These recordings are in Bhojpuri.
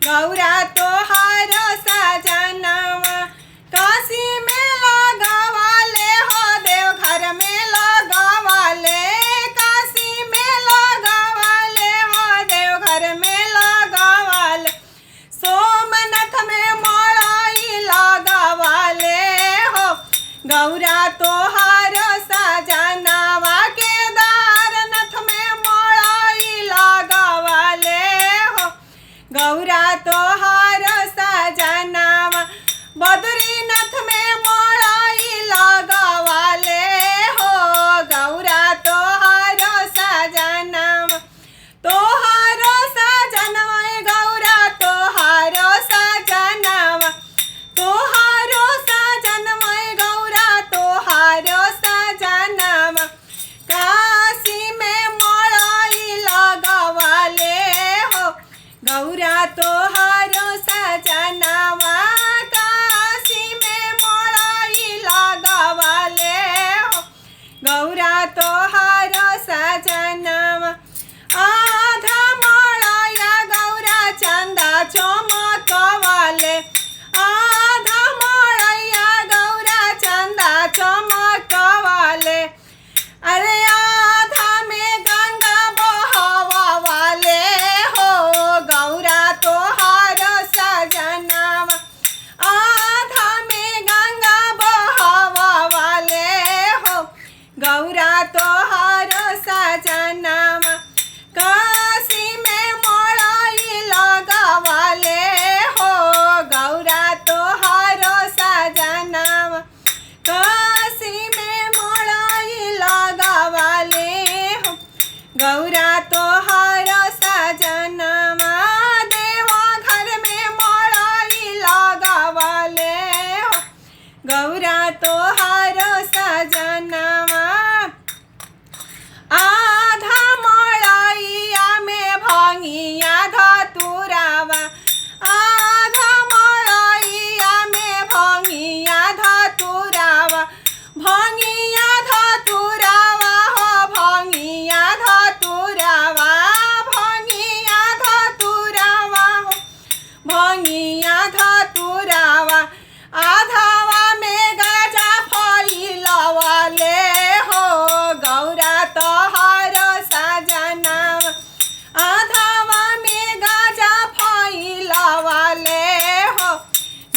गौरा तोहारो सजनवा काशी में लगवाले हो देवघर में लगवाले काशी में लगवाले हो देवघर में लगवाले सोमनाथ में मड़ई लगवाले हो गौरा तोहारो सजनवा केदारनाथ में मड़ई लगवाले हो गौरा तोहारो सजनवा बद्रीनाथ में मड़ई लगवाले हो गौरा तोहारो सजनवा तोहारो सजनवा गौरा तोहारो सजनवा तोहारो सजनवा गौरा तोहारो सजनवा काशी में मड़ई लगवाले हो गौरा तोहारो सजनवा काशी में मड़ई लगवाले हो गौरा तोहारो सजनवा आधा मड़ैया गौरा चंदा चमकवाले आधा मड़ैया गौरा चंदा चमकवाले अरे आधा में गंगा बहवाले हो गौरा तोहारो सजनवा आधा में गंगा बहवाले हो गौरा तोहारो सजनवा काशी में मड़ई लगवाले हो गौरा तोहारो सजनवा काशी में मड़ई लगवाले हो गौरा तोहारो सजनवा देवघर में मड़ई लगवाले हो गौरा तोहारो सजनवा आधा मड़ैया में भंगिया धतुरावा आधा मड़ैया में भंगिया धतुरावा भंगिया धतुरावा हो भंगिया धतुरावा भंगिया धतुरावा हो भंगिया धतुरावा आधावा में गजा फैलवाले हो गौरा तोहारो सजनवा आधावा में गजा फैलवाले हो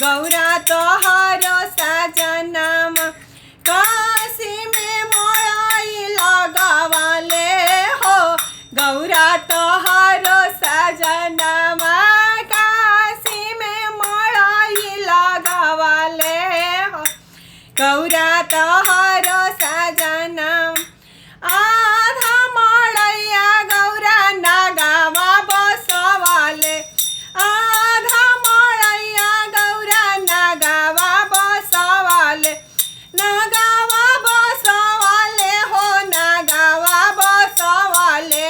गौरा तोहारो सजनवा काशी में मड़ई लगवाले हो गौरा तोहारो सजनवा काशी में मड़ई लगवाले हो गौरा तोहारो सजनवा आधा मड़ैया गौरा नागावा बसवाले आधा मड़ैया गौरा नागावा बसवाले नागावा बसवाले हो नागावा बसवाले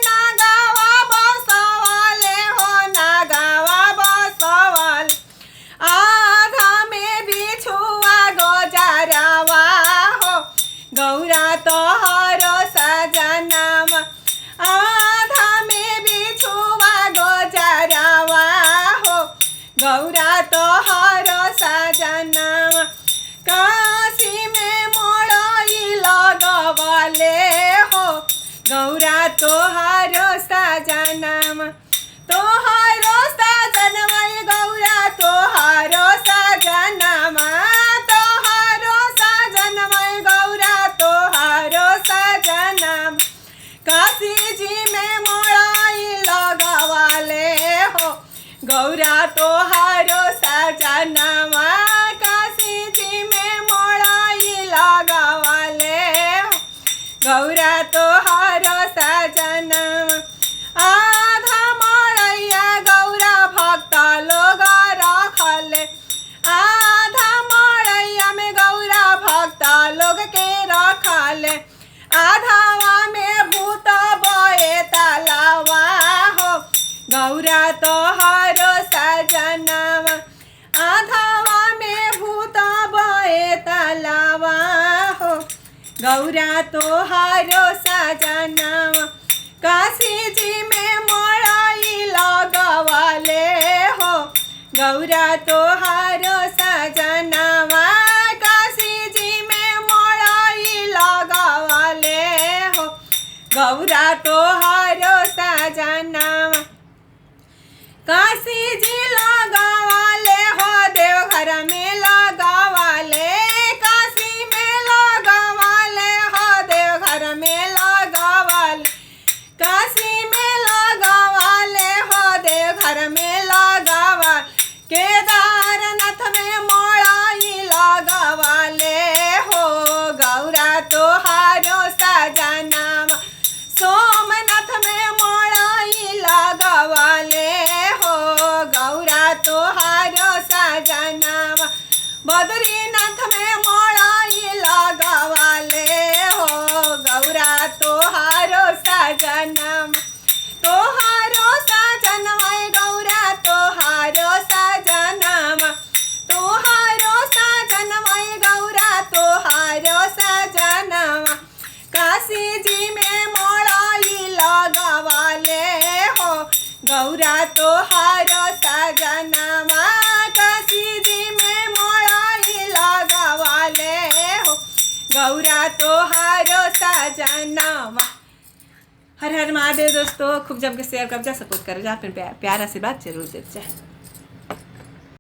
नागावा बसवाले हो नागावा बसवाले आधा में बिछुआ गोजरावा हो गौरा तोहारो सजनवा आधा में बिछुआ गोजरावा हो गौरा तोहारो सजनवा काशी में मड़ई लगवाले हो गौरा तोहारो सजनवा तोहारो सजनवा गौरा तोहारो सजनवा तोहारो सजनवा गौरा तोहारो सजनवा काशी जी में मड़ई लगवाले हो गौरा तोहारो सजनवा काशी जी में मड़ई लगवाले हो गौरा तोहारो सजनवा आधा मड़ैया गौरा भक्त लोग रखले आधा मड़ैया में गौरा भक्त लोग के रखले आधावा में भूत बए तलावा हो गौरा तोहारो सजनवा आधावा में भूत बए तलावा हो गौरा तोहारो सजनवा काशी जी में मड़ई लगवाले गौरा तोहारो सजनावा काशी जी में मोड़ाई लगावाले हो। गौरा तोहारो सजनावा काशी जी लगावाले हो, देवघर में लगावाले, काशी में लगावाले हो, देवघर में लगावाले, काशी में लगावाले हो, देवघर में लगावाले, केदारनाथ में मोड़ाई लगावाले हो। गौरा तोहारो सजनावा सोमनाथ में मोड़ाई लगावाले हो। गौरा तोहारो सजनावा बद्रीनाथ में मोड़ाई लगावाले हो। गौरा तोहारो सजनावा तोहारो सजनावा गौरा तोहारो सजनावा तोहारो सजनावा गौरा तोहारो सजनावा काशी जी में मोड़ाई लगावाले हो। गौरा तोहारो सजनावा काशी जी में मोड़ाई लगावाले हो। गौरा तोहारो सजनावा। हर हर महादेव दोस्तों, खूब जम के शेयर कर जा, सपोर्ट कर जा, अपने प्यार आशीर्वाद जरूर देते जाए।